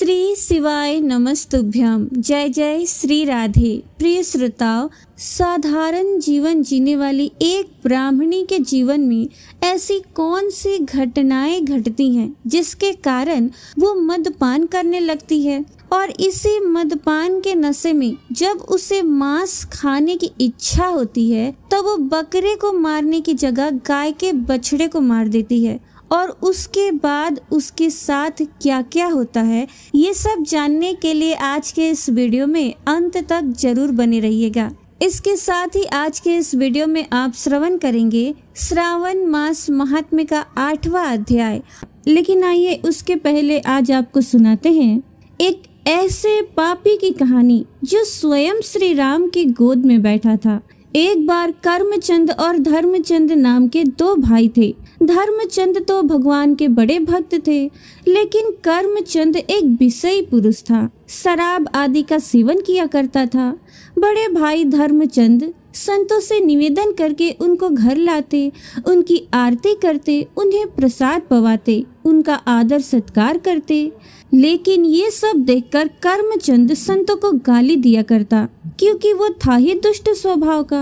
श्री शिवाय नमस्तुभ्यम। जय जय श्री राधे। प्रिय श्रोताओं, साधारण जीवन जीने वाली एक ब्राह्मणी के जीवन में ऐसी कौन सी घटनाएं घटती हैं जिसके कारण वो मदपान करने लगती है, और इसी मदपान के नशे में जब उसे मांस खाने की इच्छा होती है तब वो बकरे को मारने की जगह गाय के बछड़े को मार देती है। और उसके बाद उसके साथ क्या क्या होता है, ये सब जानने के लिए आज के इस वीडियो में अंत तक जरूर बने रहिएगा। इसके साथ ही आज के इस वीडियो में आप श्रवण करेंगे श्रावण मास महात्म्य का 8वां अध्याय। लेकिन आइए उसके पहले आज आपको सुनाते हैं एक ऐसे पापी की कहानी जो स्वयं श्री राम की गोद में बैठा था। एक बार कर्मचंद और धर्मचंद नाम के दो भाई थे। धर्मचंद तो भगवान के बड़े भक्त थे, लेकिन कर्मचंद एक विषयी पुरुष था, शराब आदि का सेवन किया करता था। बड़े भाई धर्मचंद संतों से निवेदन करके उनको घर लाते, उनकी आरती करते, उन्हें प्रसाद पवाते, उनका आदर सत्कार करते। लेकिन ये सब देखकर कर्मचंद संतों को गाली दिया करता, क्योंकि वो था ही दुष्ट स्वभाव का।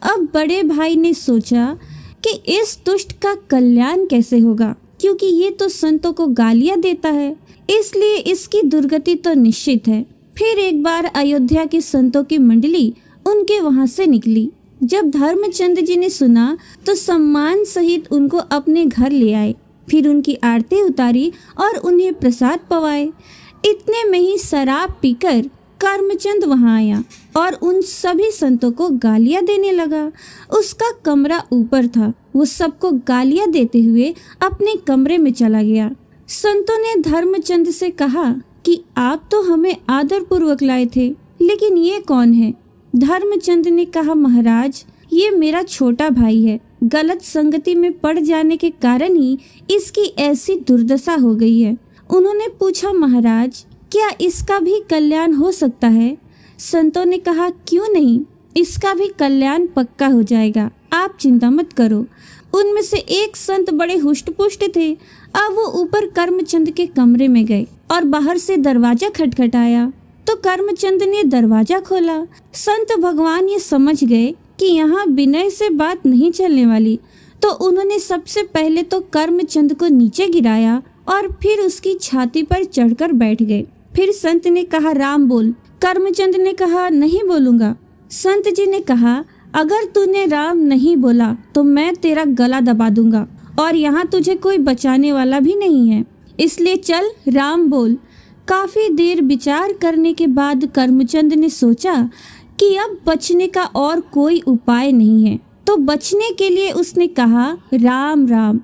अब बड़े भाई ने सोचा कि इस दुष्ट का कल्याण कैसे होगा, क्योंकि ये तो संतों को गालियां देता है, इसलिए इसकी दुर्गति तो निश्चित है। फिर एक बार अयोध्या के संतों की मंडली उनके वहां से निकली। जब धर्मचंद जी ने सुना तो सम्मान सहित उनको अपने घर ले आए, फिर उनकी आरती उतारी और उन्हें प्रसाद पवाए। इतने में ही शराब पीकर कर्मचंद वहां आया और उन सभी संतों को गालियां देने लगा। उसका कमरा ऊपर था, वो सबको गालियां देते हुए अपने कमरे में चला गया। संतों ने धर्मचंद से कहा कि आप तो हमें आदर पूर्वक लाए थे, लेकिन ये कौन है? धर्मचंद ने कहा, महाराज, ये मेरा छोटा भाई है। गलत संगति में पड़ जाने के कारण ही इसकी ऐसी दुर्दशा हो गई है। उन्होंने पूछा, महाराज, क्या इसका भी कल्याण हो सकता है? संतों ने कहा, क्यों नहीं, इसका भी कल्याण पक्का हो जाएगा, आप चिंता मत करो। उनमें से एक संत बड़े हुष्ट-पुष्ट थे। अब वो ऊपर कर्मचंद के कमरे में गए और बाहर से दरवाजा खटखटाया तो कर्मचंद ने दरवाजा खोला। संत भगवान ये समझ गए कि यहाँ विनय से बात नहीं चलने वाली, तो उन्होंने सबसे पहले तो कर्मचंद को नीचे गिराया और फिर उसकी छाती पर चढ़कर बैठ गए। फिर संत ने कहा, राम बोल। कर्मचंद ने कहा, नहीं बोलूंगा। संत जी ने कहा, अगर तूने राम नहीं बोला तो मैं तेरा गला दबा दूंगा, और यहाँ तुझे कोई बचाने वाला भी नहीं है, इसलिए चल राम बोल। काफी देर विचार करने के बाद कर्मचंद ने सोचा कि अब बचने का और कोई उपाय नहीं है, तो बचने के लिए उसने कहा, राम राम।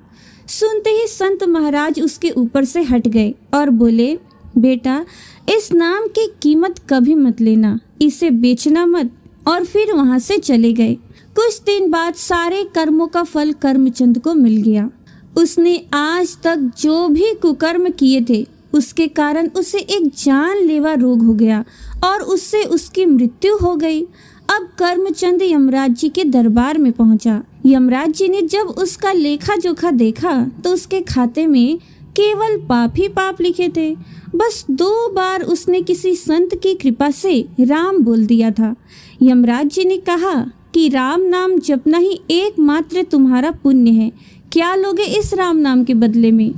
सुनते ही संत महाराज उसके ऊपर से हट गए और बोले, बेटा, इस नाम की कीमत कभी मत लेना, इसे बेचना मत। और फिर वहां से चले गए। कुछ दिन बाद सारे कर्मों का फल कर्मचंद को मिल गया। उसने आज तक जो भी कुकर्म किए थे उसके कारण उसे एक जानलेवा रोग हो गया और उससे उसकी मृत्यु हो गई। अब कर्मचंद यमराज जी के दरबार में पहुंचा। यमराज जी ने जब उसका लेखा जोखा देखा तो उसके खाते में केवल पाप ही पाप लिखे थे। बस 2 बार उसने किसी संत की कृपा से राम बोल दिया था। यमराज जी ने कहा कि राम नाम जपना ही एकमात्र तुम्हारा पुण्य है, क्या लोगे इस राम नाम के बदले में?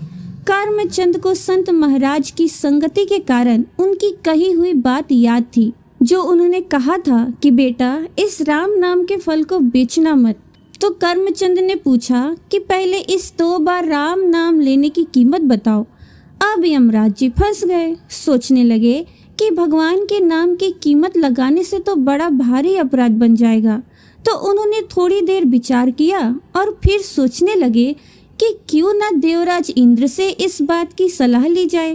कर्मचंद को संत महाराज की संगति के कारण उनकी कही हुई बात याद थी, जो उन्होंने कहा था कि बेटा, इस राम नाम के फल को बेचना मत। तो कर्मचंद ने पूछा कि पहले इस 2 बार राम नाम लेने की कीमत बताओ। अब यमराज जी फंस गए। सोचने लगे कि भगवान के नाम की कीमत लगाने से तो बड़ा भारी अपराध बन जाएगा। तो उन्होंने थोड़ी देर विचार किया और फिर सोचने लगे कि क्यों ना देवराज इंद्र से इस बात की सलाह ली जाए।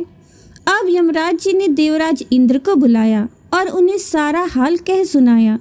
अब यमराज जी ने देवराज इंद्र को बुलाया और उन्हें सारा हाल कह सुनाया।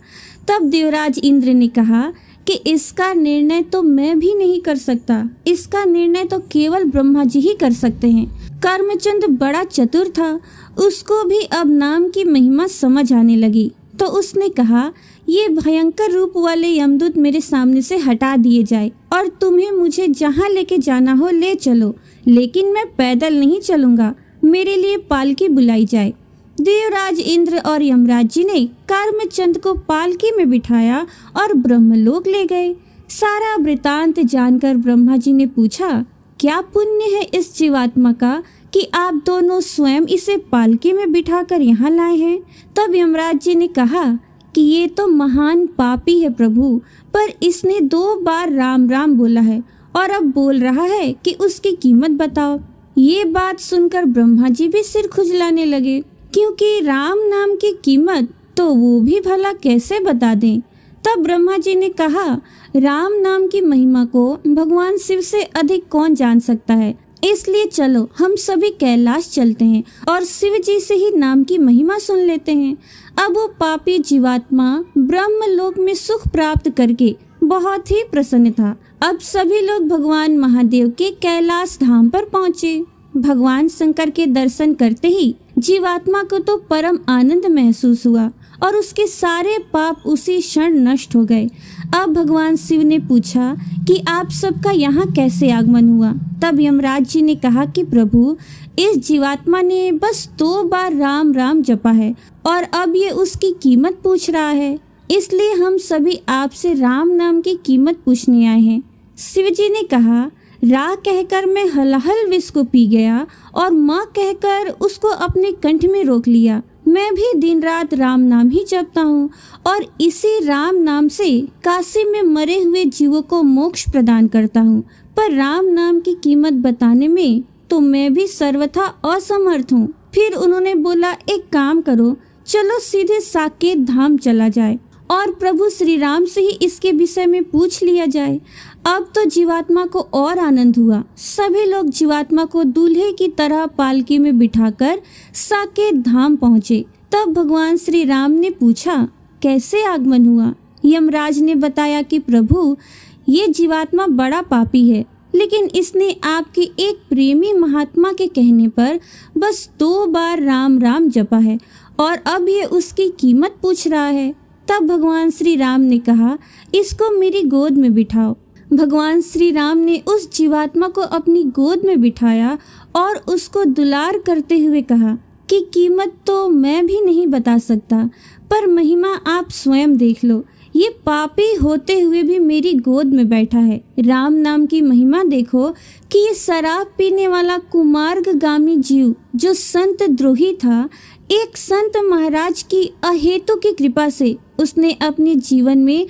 तब देवराज इंद्र ने कहा कि इसका निर्णय तो मैं भी नहीं कर सकता, इसका निर्णय तो केवल ब्रह्मा जी ही कर सकते हैं। कर्मचंद बड़ा चतुर था, उसको भी अब नाम की महिमा समझ आने लगी। तो उसने कहा, ये भयंकर रूप वाले यमदूत मेरे सामने से हटा दिए जाए और तुम्हें मुझे जहाँ लेके जाना हो ले चलो, लेकिन मैं पैदल नहीं चलूंगा, मेरे लिए पालकी बुलाई जाए। देवराज इंद्र और यमराज जी ने कर्मचंद को पालकी में बिठाया और ब्रह्मलोक ले गए। सारा वृतांत जानकर ब्रह्मा जी ने पूछा, क्या पुण्य है इस जीवात्मा का कि आप दोनों स्वयं इसे पालकी में बिठाकर यहाँ लाए हैं। तब यमराज जी ने कहा कि ये तो महान पापी है प्रभु, पर इसने 2 बार राम राम बोला है और अब बोल रहा है कि उसकी कीमत बताओ। ये बात सुनकर ब्रह्मा जी भी सिर खुजलाने लगे, क्योंकि राम नाम की कीमत तो वो भी भला कैसे बता दें। तब ब्रह्मा जी ने कहा, राम नाम की महिमा को भगवान शिव से अधिक कौन जान सकता है, इसलिए चलो हम सभी कैलाश चलते हैं और शिव जी से ही नाम की महिमा सुन लेते हैं। अब वो पापी जीवात्मा ब्रह्मलोक में सुख प्राप्त करके बहुत ही प्रसन्न था। अब सभी लोग भगवान महादेव के कैलाश धाम पर पहुँचे। भगवान शंकर के दर्शन करते ही जीवात्मा को तो परम आनंद महसूस हुआ और उसके सारे पाप उसी क्षण नष्ट हो गए। अब भगवान शिव ने पूछा कि आप सबका यहाँ कैसे आगमन हुआ। तब यमराज जी ने कहा कि प्रभु, इस जीवात्मा ने बस 2 बार राम राम जपा है और अब ये उसकी कीमत पूछ रहा है, इसलिए हम सभी आपसे राम नाम की कीमत पूछने आए हैं। शिव जी ने कहा, रा कहकर मैं हलाहल विष को पी गया और माँ कहकर उसको अपने कंठ में रोक लिया। मैं भी दिन रात राम नाम ही जपता हूँ और इसी राम नाम से काशी में मरे हुए जीवों को मोक्ष प्रदान करता हूँ, पर राम नाम की कीमत बताने में तो मैं भी सर्वथा असमर्थ हूँ। फिर उन्होंने बोला, एक काम करो, चलो सीधे साकेत धाम चला जाए और प्रभु श्री राम से ही इसके विषय में पूछ लिया जाए। अब तो जीवात्मा को और आनंद हुआ। सभी लोग जीवात्मा को दूल्हे की तरह पालकी में बिठाकर साकेत धाम पहुँचे। तब भगवान श्री राम ने पूछा, कैसे आगमन हुआ। यमराज ने बताया कि प्रभु, ये जीवात्मा बड़ा पापी है, लेकिन इसने आपके एक प्रेमी महात्मा के कहने पर बस 2 बार राम राम जपा है और अब ये उसकी कीमत पूछ रहा है। तब भगवान श्री राम ने कहा, इसको मेरी गोद में बिठाओ। भगवान श्री राम ने उस जीवात्मा को अपनी गोद में बिठाया और उसको दुलार करते हुए कहा कि कीमत तो मैं भी नहीं बता सकता, पर महिमा आप स्वयं देख लो। ये पापी होते हुए भी मेरी गोद में बैठा है। राम नाम की महिमा देखो कि ये शराब पीने वाला कुमार्गगामी जीव जो संत द्रोही था, एक संत महाराज की अहेतु की कृपा से उसने अपने जीवन में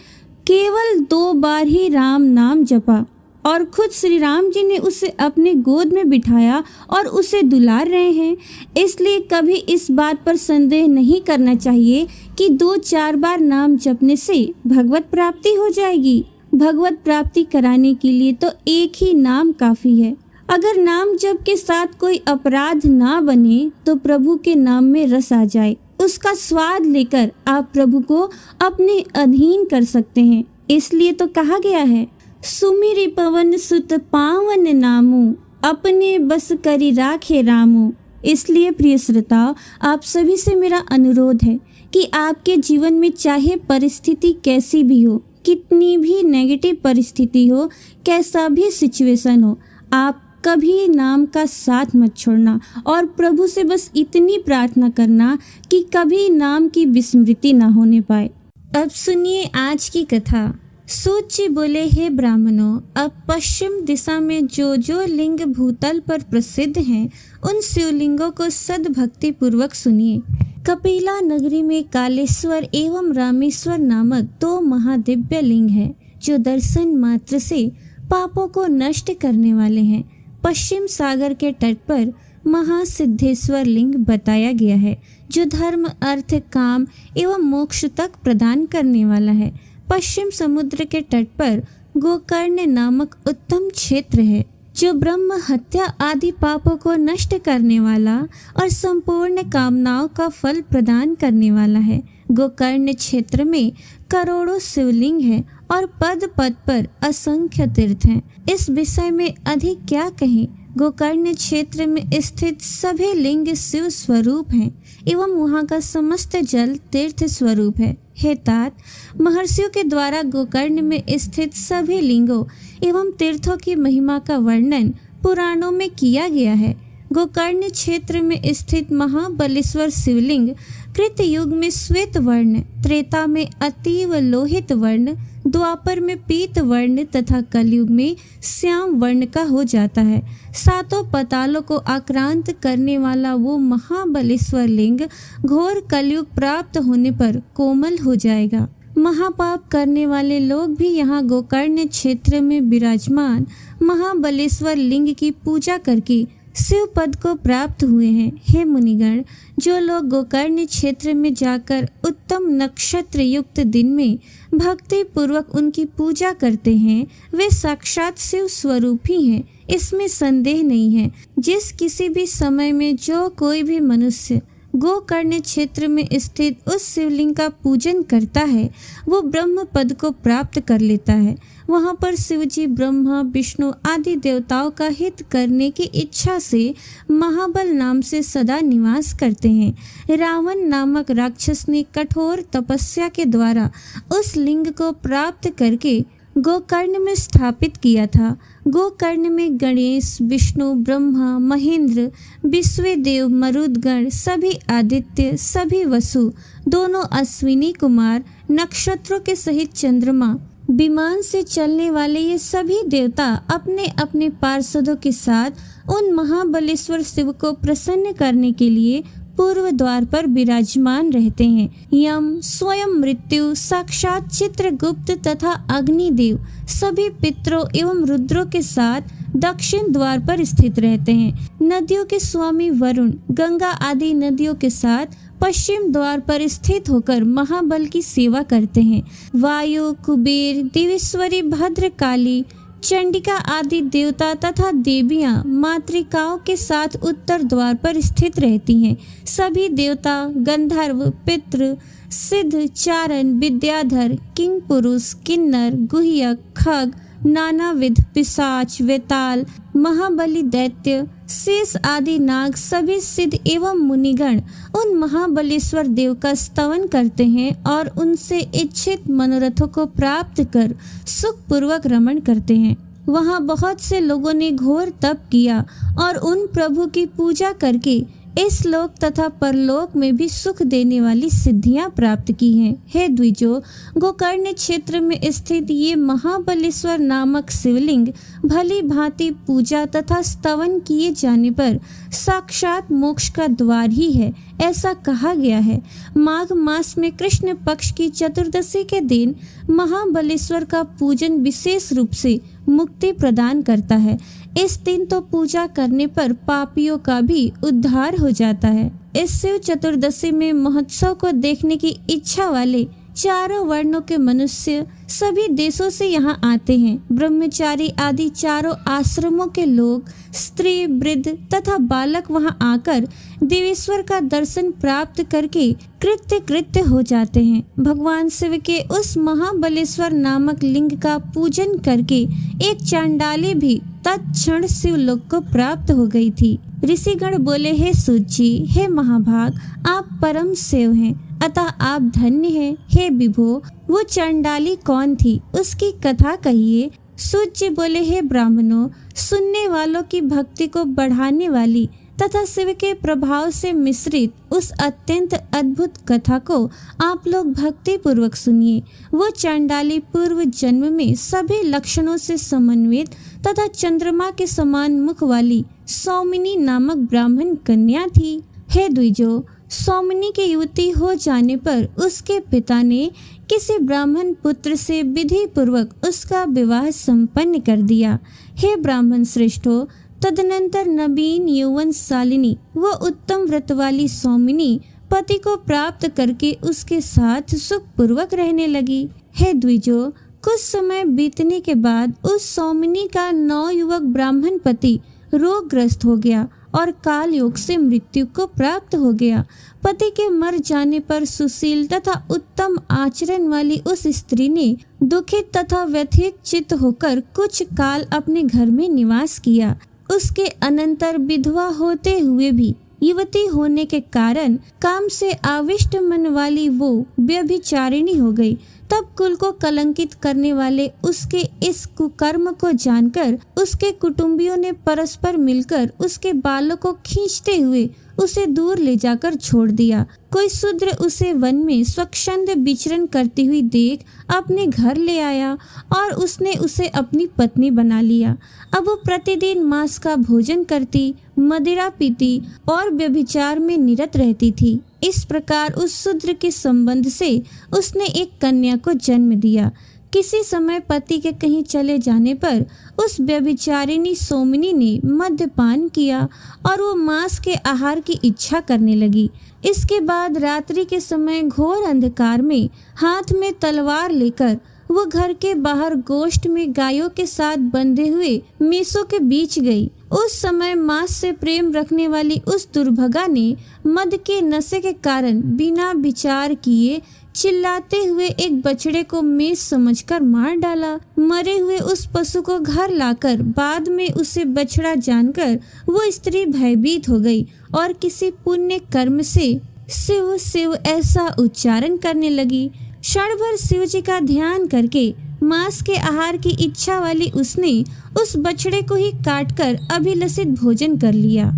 केवल 2 बार ही राम नाम जपा और खुद श्री राम जी ने उसे अपने गोद में बिठाया और उसे दुलार रहे हैं। इसलिए कभी इस बात पर संदेह नहीं करना चाहिए कि 2-4 बार नाम जपने से भगवत प्राप्ति हो जाएगी। भगवत प्राप्ति कराने के लिए तो एक ही नाम काफी है। अगर नाम जप के साथ कोई अपराध ना बने तो प्रभु के नाम में रस आ जाए, उसका स्वाद लेकर आप प्रभु को अपने अधीन कर सकते हैं। इसलिए तो कहा गया है, सुमिरि पवन सुत पावन नामु, अपने बस करी राखे रामु। इसलिए प्रिय श्रोताओ, आप सभी से मेरा अनुरोध है कि आपके जीवन में चाहे परिस्थिति कैसी भी हो, कितनी भी नेगेटिव परिस्थिति हो, कैसा भी सिचुएशन हो, आप कभी नाम का साथ मत छोड़ना और प्रभु से बस इतनी प्रार्थना करना कि कभी नाम की विस्मृति ना होने पाए। अब सुनिए आज की कथा। सूत जी बोले, हे ब्राह्मणों, अब पश्चिम दिशा में जो जो लिंग भूतल पर प्रसिद्ध हैं, उन शिवलिंगों को सद्भक्ति पूर्वक सुनिए। कपिला नगरी में कालेश्वर एवं रामेश्वर नामक 2 महादिव्य लिंग हैं, जो दर्शन मात्र से पापों को नष्ट करने वाले हैं। पश्चिम सागर के तट पर महासिद्धेश्वर लिंग बताया गया है, जो धर्म, अर्थ, काम एवं मोक्ष तक प्रदान करने वाला है। पश्चिम समुद्र के तट पर गोकर्ण नामक उत्तम क्षेत्र है, जो ब्रह्म हत्या आदि पापों को नष्ट करने वाला और संपूर्ण कामनाओं का फल प्रदान करने वाला है। गोकर्ण क्षेत्र में करोड़ों शिवलिंग हैं और पद पद पर असंख्य तीर्थ हैं। इस विषय में अधिक क्या कहें। गोकर्ण क्षेत्र में स्थित सभी लिंग शिव स्वरूप हैं एवं वहाँ का समस्त जल तीर्थ स्वरूप है। हे तात, महर्षियों के द्वारा गोकर्ण में स्थित सभी लिंगों एवं तीर्थों की महिमा का वर्णन पुराणों में किया गया है। गोकर्ण क्षेत्र में स्थित महाबलेश्वर शिवलिंग कृत युग में श्वेत वर्ण, त्रेता में अतीव लोहित वर्ण, द्वापर में पीत वर्ण तथा कलयुग में श्याम वर्ण का हो जाता है। सातों पतालों को आक्रांत करने वाला वो महाबलेश्वर लिंग घोर कलयुग प्राप्त होने पर कोमल हो जाएगा। महापाप करने वाले लोग भी यहाँ गोकर्ण क्षेत्र में विराजमान महाबलेश्वर लिंग की पूजा करके शिव पद को प्राप्त हुए हैं। हे मुनिगण, जो लोग गोकर्ण क्षेत्र में जाकर उत्तम नक्षत्र युक्त दिन में भक्ति पूर्वक उनकी पूजा करते हैं, वे साक्षात शिव स्वरूप ही हैं, इसमें संदेह नहीं है। जिस किसी भी समय में जो कोई भी मनुष्य गोकर्ण क्षेत्र में स्थित उस शिवलिंग का पूजन करता है, वो ब्रह्म पद को प्राप्त कर लेता है। वहाँ पर शिवजी ब्रह्मा, विष्णु आदि देवताओं का हित करने की इच्छा से महाबल नाम से सदा निवास करते हैं। रावण नामक राक्षस ने कठोर तपस्या के द्वारा उस लिंग को प्राप्त करके गोकर्ण में स्थापित किया था। गोकर्ण में गणेश, विष्णु, ब्रह्मा, महेंद्र, विश्वदेव, मरुदगण, सभी आदित्य, सभी वसु, दोनों अश्विनी कुमार, नक्षत्रों के सहित चंद्रमा, विमान से चलने वाले ये सभी देवता अपने अपने पार्षदों के साथ उन महाबलेश्वर शिव को प्रसन्न करने के लिए पूर्व द्वार पर विराजमान रहते हैं। यम, स्वयं मृत्यु, साक्षात चित्रगुप्त तथा अग्निदेव सभी पितरों एवं रुद्रों के साथ दक्षिण द्वार पर स्थित रहते हैं। नदियों के स्वामी वरुण गंगा आदि नदियों के साथ पश्चिम द्वार पर स्थित होकर महाबल की सेवा करते हैं। वायु, कुबेर, देवेश्वरी, भद्रकाली, चंडिका आदि देवता तथा देवियां मातृकाओं के साथ उत्तर द्वार पर स्थित रहती हैं। सभी देवता, गंधर्व, पितृ, सिद्ध, चारण, विद्याधर, किंग पुरुष, किन्नर, गुह्यक, खग, नानाविध पिशाच, वेताल, महाबली दैत्य, शेष आदि नाग सभी सिद्ध एवं मुनिगण उन महाबलेश्वर देव का स्तवन करते हैं और उनसे इच्छित मनोरथों को प्राप्त कर सुख पूर्वक रमण करते हैं। वहाँ बहुत से लोगों ने घोर तप किया और उन प्रभु की पूजा करके इस लोक तथा परलोक में भी सुख देने वाली सिद्धियां प्राप्त की हैं। हे द्विजो, गोकर्ण क्षेत्र में स्थित ये महाबलेश्वर नामक शिवलिंग भली भांति पूजा तथा स्तवन किए जाने पर साक्षात मोक्ष का द्वार ही है, ऐसा कहा गया है। माघ मास में कृष्ण पक्ष की चतुर्दशी के दिन महाबलेश्वर का पूजन विशेष रूप से मुक्ति प्रदान करता है। इस दिन तो पूजा करने पर पापियों का भी उद्धार हो जाता है। इस शिव चतुर्दशी में महोत्सव को देखने की इच्छा वाले चारों वर्णों के मनुष्य सभी देशों से यहाँ आते हैं। ब्रह्मचारी आदि चारों आश्रमों के लोग, स्त्री, वृद्ध तथा बालक वहाँ आकर देवेश्वर का दर्शन प्राप्त करके कृत्य हो जाते हैं। भगवान शिव के उस महाबलेश्वर नामक लिंग का पूजन करके एक चांडाली भी तत्क्षण शिवलोक को प्राप्त हो गई थी। ऋषिगण बोले, हे सूत जी, हे महाभाग, आप परम शिव हैं, अतः आप धन्य हैं। हे विभो, वो चंडाली कौन थी, उसकी कथा कहिए। सूत जी बोले, हे ब्राह्मणों, सुनने वालों की भक्ति को बढ़ाने वाली तथा शिव के प्रभाव से मिश्रित उस अत्यंत अद्भुत कथा को आप लोग भक्ति पूर्वक सुनिए। वो चंडाली पूर्व जन्म में सभी लक्षणों से समन्वित तथा चंद्रमा के समान मुख वाली सौमिनी नामक ब्राह्मण कन्या थी। हे द्विजो, सौमिनी की युवती हो जाने पर उसके पिता ने किसी ब्राह्मण पुत्र से विधि पूर्वक उसका विवाह संपन्न कर दिया। हे ब्राह्मण श्रेष्ठो, तदनंतर नवीन यौवन शालिनी वो उत्तम व्रत वाली सौमिनी पति को प्राप्त करके उसके साथ सुख पूर्वक रहने लगी। हे द्विजो, कुछ समय बीतने के बाद उस सौमिनी का नवयुवक ब्राह्मण पति रोगग्रस्त हो गया और काल योग से मृत्यु को प्राप्त हो गया। पति के मर जाने पर सुशील तथा उत्तम आचरण वाली उस स्त्री ने दुखित तथा व्यथित चित्त होकर कुछ काल अपने घर में निवास किया। उसके अनंतर विधवा होते हुए भी युवती होने के कारण काम से आविष्ट मन वाली वो व्यभिचारिणी हो गई तब कुल को कलंकित करने वाले उसके इस कुकर्म को जानकर उसके कुटुंबियों ने परस्पर मिलकर उसके बालों को खींचते हुए उसे दूर ले जाकर छोड़ दिया। कोई शूद्र उसे वन में स्वच्छंद विचरण करती हुई देख अपने घर ले आया और उसने उसे अपनी पत्नी बना लिया। अब वो प्रतिदिन मांस का भोजन करती, मदिरा पीती और व्यभिचार में निरत रहती थी। इस प्रकार उस शूद्र के संबंध से उसने एक कन्या को जन्म दिया। किसी समय पति के कहीं चले जाने पर उस व्यभिचारिणी सोमिनी ने मद्यपान किया और वो मांस के आहार की इच्छा करने लगी। इसके बाद रात्रि के समय घोर अंधकार में हाथ में तलवार लेकर वो घर के बाहर गोष्ठ में गायों के साथ बंधे हुए मेसों के बीच गई। उस समय मांस से प्रेम रखने वाली उस दुर्भगा ने मद के नशे के कारण बिना विचार किए चिल्लाते हुए एक बछड़े को मेष समझकर मार डाला। मरे हुए उस पशु को घर लाकर बाद में उसे बछड़ा जानकर वो स्त्री भयभीत हो गई और किसी पुण्य कर्म से शिव शिव ऐसा उच्चारण करने लगी। क्षण भर शिव जी का ध्यान करके मांस के आहार की इच्छा वाली उसने उस बछड़े को ही काटकर अभिलषित भोजन कर लिया।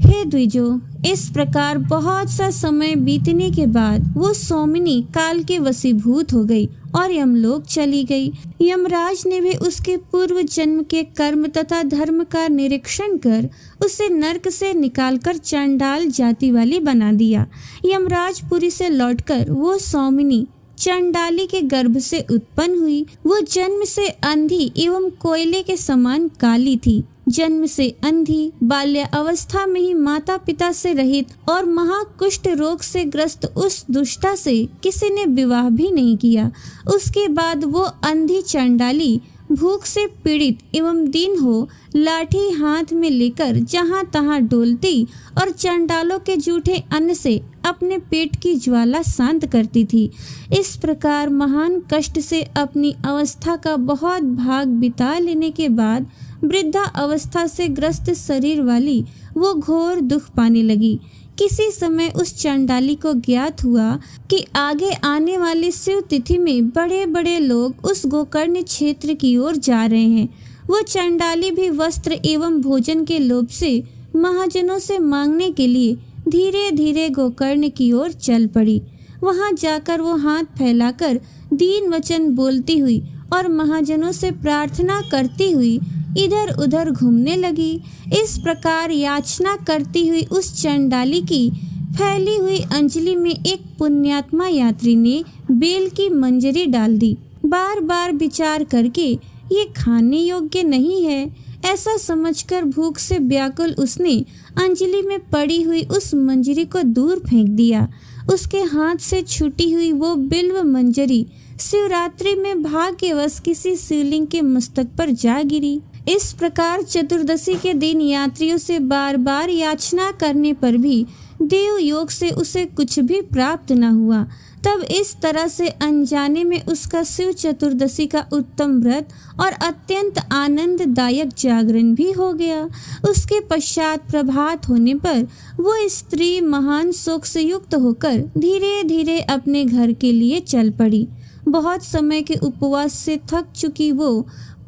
हे द्विजो, इस प्रकार बहुत सा समय बीतने के बाद वो सोमिनी काल के वशीभूत हो गई और यमलोक चली गई। यमराज ने भी उसके पूर्व जन्म के कर्म तथा धर्म का निरीक्षण कर उसे नरक से निकालकर चंडाल जाति वाली बना दिया। यमराज पुरी से लौटकर वो सोमिनी चंडाली के गर्भ से उत्पन्न हुई। वो जन्म से अंधी एवं कोयले के समान काली थी। जन्म से अंधी, बाल्य अवस्था में ही माता पिता से रहित और महाकुष्ठ रोग से ग्रस्त उस दुष्टा से किसी ने विवाह भी नहीं किया। उसके बाद वो अंधी चंडाली भूख से पीड़ित एवं दीन हो लाठी हाथ में लेकर जहां तहां डोलती और चंडालों के जूठे अन्न से अपने पेट की ज्वाला शांत करती थी। इस प्रकार महान कष्ट से अपनी अवस्था का बहुत भाग बिता लेने के बाद वृद्धा अवस्था से ग्रस्त शरीर वाली वो घोर दुख पाने लगी। किसी समय उस चंडाली को ज्ञात हुआ कि आगे आने वाली शिव तिथि में बड़े बड़े लोग उस गोकर्ण क्षेत्र की ओर जा रहे हैं। वो चंडाली भी वस्त्र एवं भोजन के लोभ से महाजनों से मांगने के लिए धीरे धीरे गोकर्ण की ओर चल पड़ी। वहां जाकर वो हाथ फैलाकर दीन वचन बोलती हुई और महाजनों से प्रार्थना करती हुई इधर उधर घूमने लगी। इस प्रकार याचना करती हुई उस चंडाली की फैली हुई अंजलि में एक पुण्यात्मा यात्री ने बेल की मंजरी डाल दी। बार बार विचार करके ये खाने योग्य नहीं है, ऐसा समझकर भूख से व्याकुल उसने अंजलि में पड़ी हुई उस मंजरी को दूर फेंक दिया। उसके हाथ से छूटी हुई वो बिल्व मंजरी शिवरात्रि में भाग्यवश किसी शिवलिंग के मस्तक पर जा गिरी। इस प्रकार चतुर्दशी के दिन यात्रियों से बार बार याचना करने पर भी देव योग से उसे कुछ भी प्राप्त न हुआ। तब इस तरह से अनजाने में उसका शिव चतुर्दशी का उत्तम व्रत और अत्यंत आनंददायक जागरण भी हो गया। उसके पश्चात प्रभात होने पर वो स्त्री महान शोक से युक्त होकर धीरे धीरे अपने घर के लिए चल पड़ी। बहुत समय के उपवास से थक चुकी वो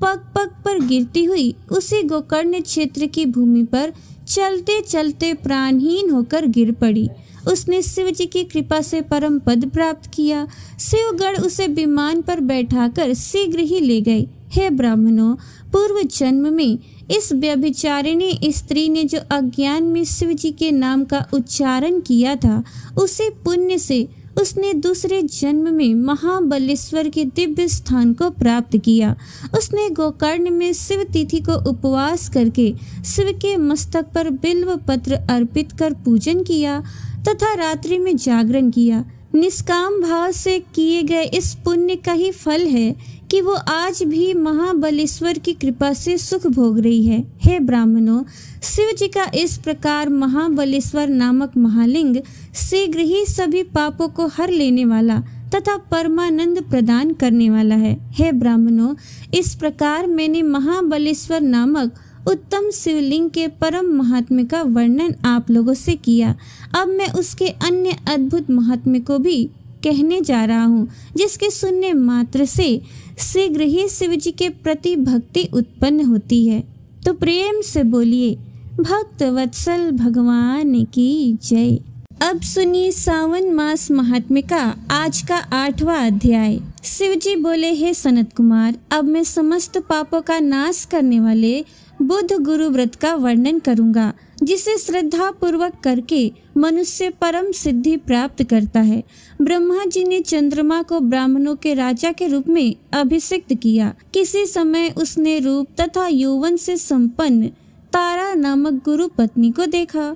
पग पग पर गिरती हुई उसी गोकर्ण क्षेत्र की भूमि पर चलते चलते प्राणहीन होकर गिर पड़ी। उसने शिव जी की कृपा से परम पद प्राप्त किया। शिवगण उसे विमान पर बैठाकर शीघ्र ही ले गए। हे ब्राह्मणों, पूर्व जन्म में इस व्यभिचारिणी स्त्री ने जो अज्ञान में शिव जी के नाम का उच्चारण किया था, उसी पुण्य से उसने दूसरे जन्म में महाबलेश्वर के दिव्य स्थान को प्राप्त किया। उसने गोकर्ण में शिव तिथि को उपवास करके शिव के मस्तक पर बिल्व पत्र अर्पित कर पूजन किया तथा रात्रि में जागरण किया। निष्काम भाव से किए गए इस पुण्य का ही फल है कि वो आज भी महाबलेश्वर की कृपा से सुख भोग रही है। हे ब्राह्मणों, शिव जी का इस प्रकार महाबलेश्वर नामक महालिंग शीघ्र ही सभी पापों को हर लेने वाला तथा परमानंद प्रदान करने वाला है। हे ब्राह्मणों, इस प्रकार मैंने महाबलेश्वर नामक उत्तम शिवलिंग के परम महात्म्य का वर्णन आप लोगों से किया। अब मैं उसके अन्य अद्भुत महात्म्य को भी कहने जा रहा हूँ, जिसके सुनने मात्र से शीघ्र ही शिव जी के प्रति भक्ति उत्पन्न होती है। तो प्रेम से बोलिए भक्त वत्सल भगवान की जय। अब सुनिए सावन मास महात्म्य का आज का 8वां अध्याय। शिव जी बोले, हे सनत कुमार, अब मैं समस्त पापों का नाश करने वाले बुध गुरु व्रत का वर्णन करूंगा, जिसे श्रद्धा पूर्वक करके मनुष्य परम सिद्धि प्राप्त करता है। ब्रह्मा जी ने चंद्रमा को ब्राह्मणों के राजा के रूप में अभिषिक्त किया। किसी समय उसने रूप तथा यौवन से संपन्न तारा नामक गुरु पत्नी को देखा।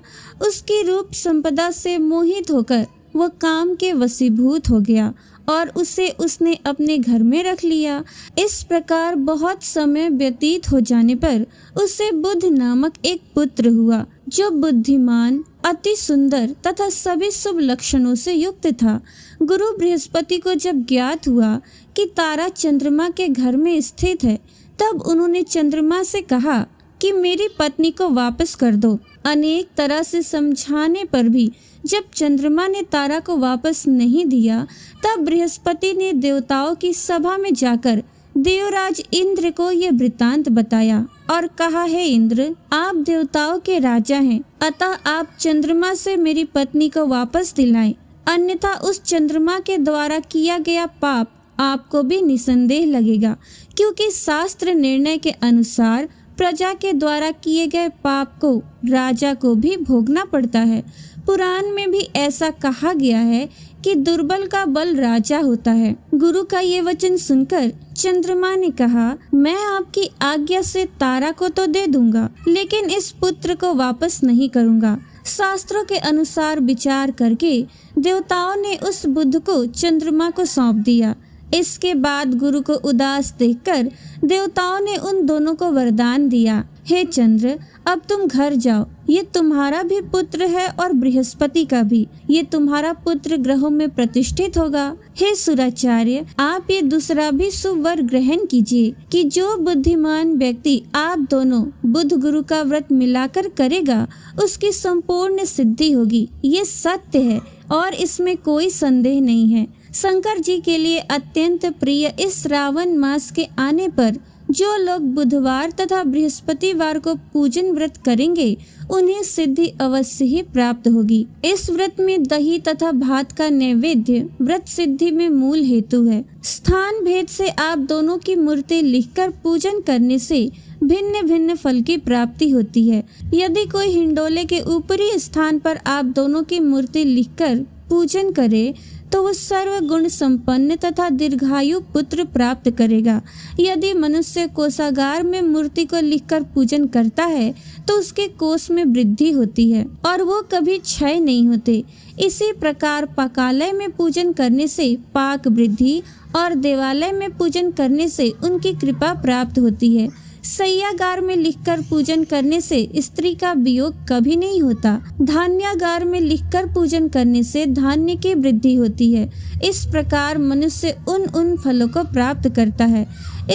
उसकी रूप संपदा से मोहित होकर वह काम के वशीभूत हो गया और उसे उसने अपने घर में रख लिया। इस प्रकार बहुत समय व्यतीत हो जाने पर उसे बुध नामक एक पुत्र हुआ, जो बुद्धिमान, अति सुंदर तथा सभी शुभ लक्षणों से युक्त था। गुरु बृहस्पति को जब ज्ञात हुआ कि तारा चंद्रमा के घर में स्थित है, तब उन्होंने चंद्रमा से कहा कि मेरी पत्नी को वापस कर दो। अनेक तरह से समझाने पर भी जब चंद्रमा ने तारा को वापस नहीं दिया, तब बृहस्पति ने देवताओं की सभा में जाकर देवराज इंद्र को यह वृत्तांत बताया और कहा, हे इंद्र, आप देवताओं के राजा हैं, अतः आप चंद्रमा से मेरी पत्नी को वापस दिलाएं, अन्यथा उस चंद्रमा के द्वारा किया गया पाप आपको भी निसंदेह लगेगा, क्योंकि शास्त्र निर्णय के अनुसार प्रजा के द्वारा किए गए पाप को राजा को भी भोगना पड़ता है। पुराण में भी ऐसा कहा गया है कि दुर्बल का बल राजा होता है। गुरु का ये वचन सुनकर चंद्रमा ने कहा, मैं आपकी आज्ञा से तारा को तो दे दूंगा, लेकिन इस पुत्र को वापस नहीं करूंगा। शास्त्रों के अनुसार विचार करके देवताओं ने उस बुध को चंद्रमा को सौंप दिया। इसके बाद गुरु को उदास देखकर देवताओं ने उन दोनों को वरदान दिया, हे चंद्र, अब तुम घर जाओ। ये तुम्हारा भी पुत्र है और बृहस्पति का भी। ये तुम्हारा पुत्र ग्रहों में प्रतिष्ठित होगा। हे सुराचार्य, आप ये दूसरा भी शुभ वर ग्रहण कीजिए कि जो बुद्धिमान व्यक्ति आप दोनों बुध गुरु का व्रत मिलाकर करेगा, उसकी संपूर्ण सिद्धि होगी। ये सत्य है और इसमें कोई संदेह नहीं है। शंकर जी के लिए अत्यंत प्रिय इस श्रावण मास के आने पर जो लोग बुधवार तथा बृहस्पतिवार को पूजन व्रत करेंगे, उन्हें सिद्धि अवश्य ही प्राप्त होगी। इस व्रत में दही तथा भात का नैवेद्य व्रत सिद्धि में मूल हेतु है। स्थान भेद से आप दोनों की मूर्ति लिखकर पूजन करने से भिन्न भिन्न फल की प्राप्ति होती है। यदि कोई हिंडोले के ऊपरी स्थान पर आप दोनों की मूर्ति लिखकर पूजन करे, तो वह सर्व गुण संपन्न तथा दीर्घायु पुत्र प्राप्त करेगा। यदि मनुष्य कोषागार में मूर्ति को लिखकर पूजन करता है, तो उसके कोष में वृद्धि होती है और वो कभी क्षय नहीं होते। इसी प्रकार पाकालय में पूजन करने से पाक वृद्धि और देवालय में पूजन करने से उनकी कृपा प्राप्त होती है। सैयागार में लिखकर पूजन करने से स्त्री का वियोग कभी नहीं होता। धान्यागार में लिखकर पूजन करने से धान्य की वृद्धि होती है। इस प्रकार मनुष्य उन फलों को प्राप्त करता है।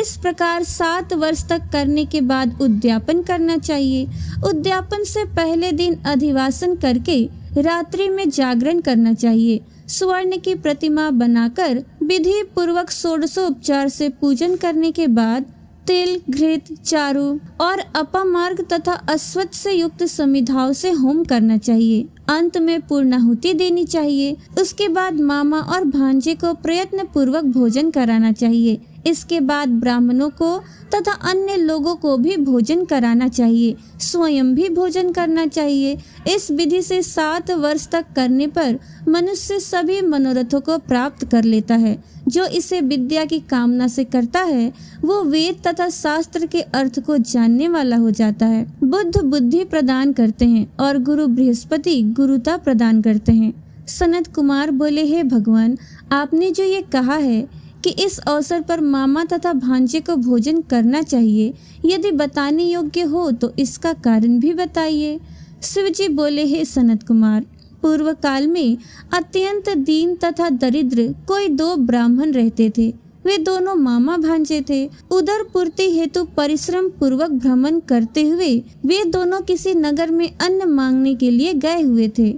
इस प्रकार 7 वर्ष तक करने के बाद उद्यापन करना चाहिए। उद्यापन से पहले दिन अधिवासन करके रात्रि में जागरण करना चाहिए। स्वर्ण की प्रतिमा बनाकर विधि पूर्वक षोडशोपचार से पूजन करने के बाद तिल, घृत, चारू और अपमार्ग तथा अश्वत्थ से युक्त समिधाओं से होम करना चाहिए। अंत में पूर्णाहुति देनी चाहिए। उसके बाद मामा और भांजे को प्रयत्न पूर्वक भोजन कराना चाहिए। इसके बाद ब्राह्मणों को तथा अन्य लोगों को भी भोजन कराना चाहिए। स्वयं भी भोजन करना चाहिए। इस विधि से 7 वर्ष तक करने पर मनुष्य सभी मनोरथों को प्राप्त कर लेता है। जो इसे विद्या की कामना से करता है, वो वेद तथा शास्त्र के अर्थ को जानने वाला हो जाता है। बुद्ध बुद्धि प्रदान करते हैं और गुरु बृहस्पति गुरुता प्रदान करते हैं। सनत कुमार बोले, हे भगवान, आपने जो ये कहा है कि इस अवसर पर मामा तथा भांजे को भोजन करना चाहिए, यदि बताने योग्य हो तो इसका कारण भी बताइए। शिवजी बोले, हे सनत कुमार, पूर्व काल में अत्यंत दीन तथा दरिद्र कोई 2 ब्राह्मण रहते थे। वे दोनों मामा भांजे थे। उदर पूर्ति हेतु परिश्रम पूर्वक भ्रमण करते हुए वे दोनों किसी नगर में अन्न मांगने के लिए गए हुए थे।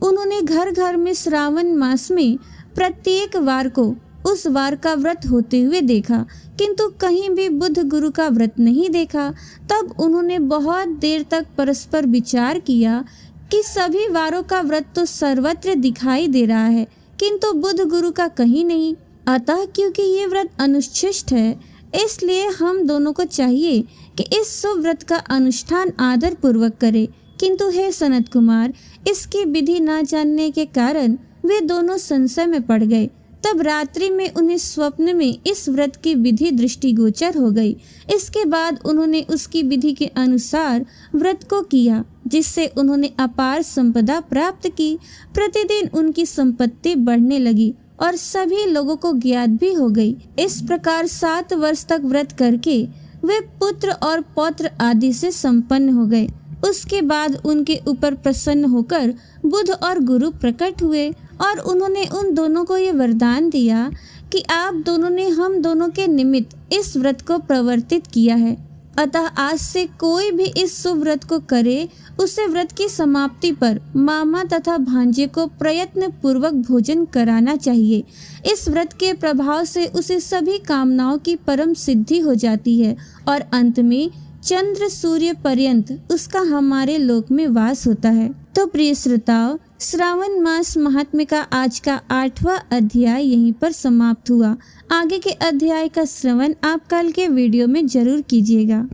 उन्होंने घर घर में श्रावण मास में प्रत्येक वार को उस वार का व्रत होते हुए देखा, किंतु कहीं भी बुद्ध गुरु का व्रत नहीं देखा। तब उन्होंने बहुत देर तक परस्पर विचार किया कि सभी वारों का व्रत तो सर्वत्र दिखाई दे रहा है, किंतु बुद्ध गुरु का कहीं नहीं। अतः क्योंकि ये व्रत अनुच्छिष्ट है, इसलिए हम दोनों को चाहिए कि इस शुभ व्रत का अनुष्ठान आदर पूर्वक करें। किंतु हे सनत कुमार, इसकी विधि न जानने के कारण वे दोनों संशय में पड़ गए। तब रात्रि में उन्हें स्वप्न में इस व्रत की विधि दृष्टिगोचर हो गई। इसके बाद उन्होंने उसकी विधि के अनुसार व्रत को किया, जिससे उन्होंने अपार संपदा प्राप्त की। प्रतिदिन उनकी संपत्ति बढ़ने लगी और सभी लोगों को ज्ञात भी हो गई। इस प्रकार 7 वर्ष तक व्रत करके वे पुत्र और पौत्र आदि से संपन्न हो गए। उसके बाद उनके ऊपर प्रसन्न होकर बुद्ध और गुरु प्रकट हुए और उन्होंने उन दोनों को ये वरदान दिया कि आप दोनों ने हम दोनों के निमित्त इस व्रत को प्रवर्तित किया है। अतः आज से कोई भी इस शुभ व्रत को करे, उसे व्रत की समाप्ति पर मामा तथा भांजे को प्रयत्न पूर्वक भोजन कराना चाहिए। इस व्रत के प्रभाव से उसे सभी कामनाओं की परम सिद्धि हो जाती है और अंत में चंद्र सूर्य पर्यंत उसका हमारे लोक में वास होता है। तो प्रिय श्रोताओ, श्रावण मास महात्म्य का आज का 8वां अध्याय यहीं पर समाप्त हुआ। आगे के अध्याय का श्रवण आप कल के वीडियो में जरूर कीजिएगा।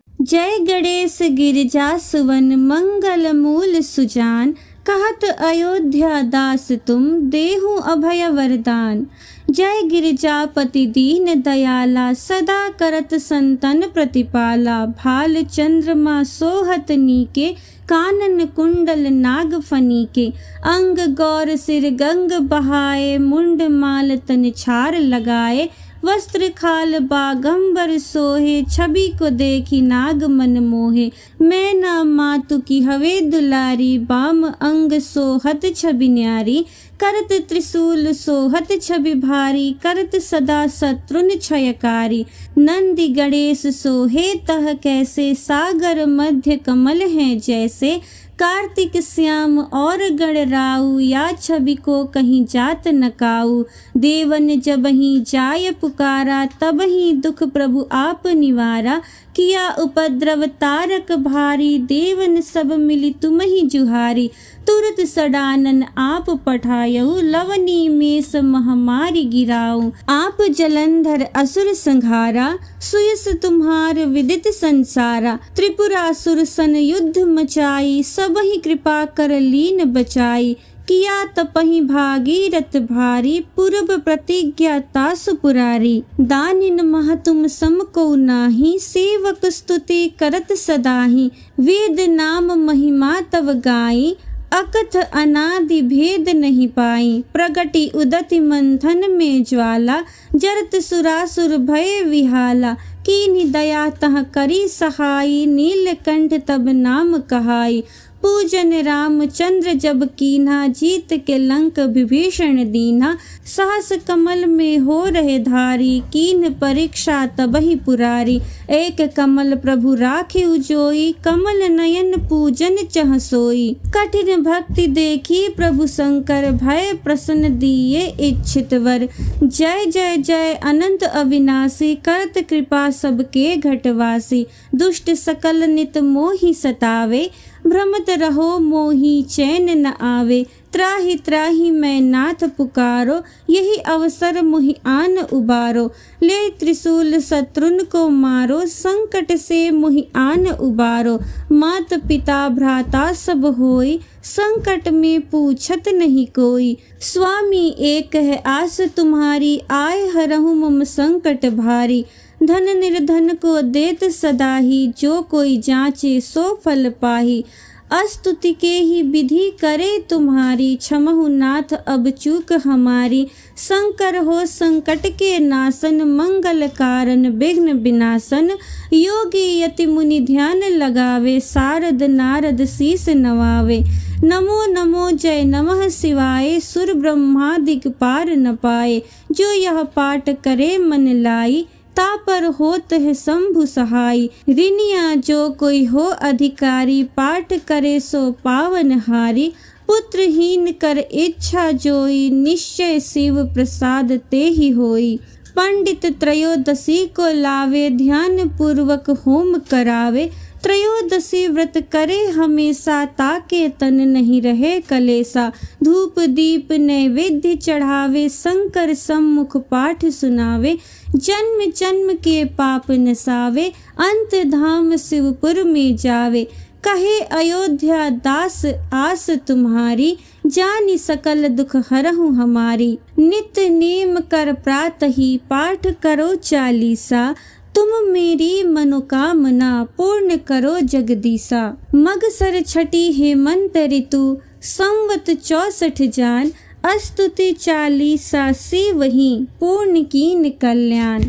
जय गणेश गिरिजा सुवन मंगल मूल सुजान, कहत अयोध्या दास तुम देहु अभय वरदान। जय गिरिजापति दीन दयाला, सदा करत संतन प्रतिपाला। भाल चंद्रमा सोहत नीके, कानन कुंडल नाग फनीके। अंग गौर सिर गंग बहाए, मुंड माल तन छार लगाए। वस्त्र खाल बागंबर सोहे, छवि को देखी नाग मन मोहे। मैना मातु की हवे दुलारी, बाम अंग सोहत छवि न्यारी। करत त्रिशूल सोहत छवि भारी, करत सदा शत्रुन क्षयकारी। नंदी गणेश सोहे तह कैसे, सागर मध्य कमल हैं जैसे। कार्तिक श्याम और गणराऊ, या छवि को कहीं जात न काऊ। देवन जब ही जाय पुकारा, तब ही दुख प्रभु आप निवारा। किया उपद्रव तारक भारी, देवन सब मिली तुम ही जुहारी। तुरत सडानन आप पठायऊ, लवनी मेष महामारी गिराऊ। आप जलंधर असुर संहारा, सुयस तुम्हार विदित संसारा। त्रिपुरासुर सन युद्ध मचाई, सब ही कृपा कर लीन बचाई। किया तपहि भागीरथ भारी, पूर्व प्रतिज्ञा तासु पुरारी। दानिन मह तुम सम को नाही, सेवक स्तुति करत सदाही। वेद नाम महिमा तव गाई, अकथ अनादि भेद नहीं पाई। प्रगति उदति मंथन में ज्वाला, जरत सुरासुर भय विहाला। कीन्ही दया तह करी सहाई, नीलकंठ तब नाम कहाई। पूजन रामचंद्र जब कीन्हा, जीत के लंक विभीषण दीन्हा। सहस कमल में हो रहे धारी, कीन्ह परीक्षा तबहि पुरारी। एक कमल प्रभु राखी उजोई, कमल नयन पूजन चह सोई। कठिन भक्ति देखी प्रभु शंकर, भय प्रसन्न दिए इच्छित वर। जय जय जय अनंत अविनाशी, करत कृपा सबके घटवासी। दुष्ट सकल नित मोहि सतावे, भ्रमत रहो मोहि चैन न आवे। त्राहि त्राहि मैं नाथ पुकारो, यही अवसर मोहि आन उबारो। ले त्रिशूल शत्रुन को मारो, संकट से मोहि आन उबारो। मात पिता भ्राता सब होई, संकट में पूछत नहीं कोई। स्वामी एक है आस तुम्हारी, आए हरहु मम संकट भारी। धन निर्धन को देत सदा ही, जो कोई जांचे सो फल पाही। अस्तुति के ही विधि करे तुम्हारी, क्षमहु नाथ अब चूक हमारी। शंकर हो संकट के नाशन, मंगल कारण विघ्न विनाशन। योगी यति मुनि ध्यान लगावे, सारद नारद शीस नवावे। नमो नमो जय नमः शिवाय, सुर ब्रह्मादिक पार न पाए। जो यह पाठ करे मन लाई, तापर होत है शंभु सहाय। ऋणिया जो कोई हो अधिकारी, पाठ करे सो पावन हारी। पुत्रहीन कर इच्छा जोई, निश्चय शिव प्रसाद ते ही होई। पंडित त्रयोदशी को लावे, ध्यान पूर्वक होम करावे। त्रयोदशी व्रत करे हमेशा, ताके तन नहीं रहे कलेसा। धूप दीप नैवेद्य चढ़ावे, शंकर सम्मुख पाठ सुनावे। जन्म जन्म के पाप नसावे, अंत धाम शिवपुर में जावे। कहे अयोध्या दास आस तुम्हारी, जानी सकल दुख हरहु हमारी। नित्य नेम कर प्रातहि, पाठ करो चालीसा। तुम मेरी मनोकामना, पूर्ण करो जगदीसा। मगसर छठी हेमंत ऋतु, संवत 64 जान। स्तुति चालीसा से वही, पूर्ण कीन कल्याण।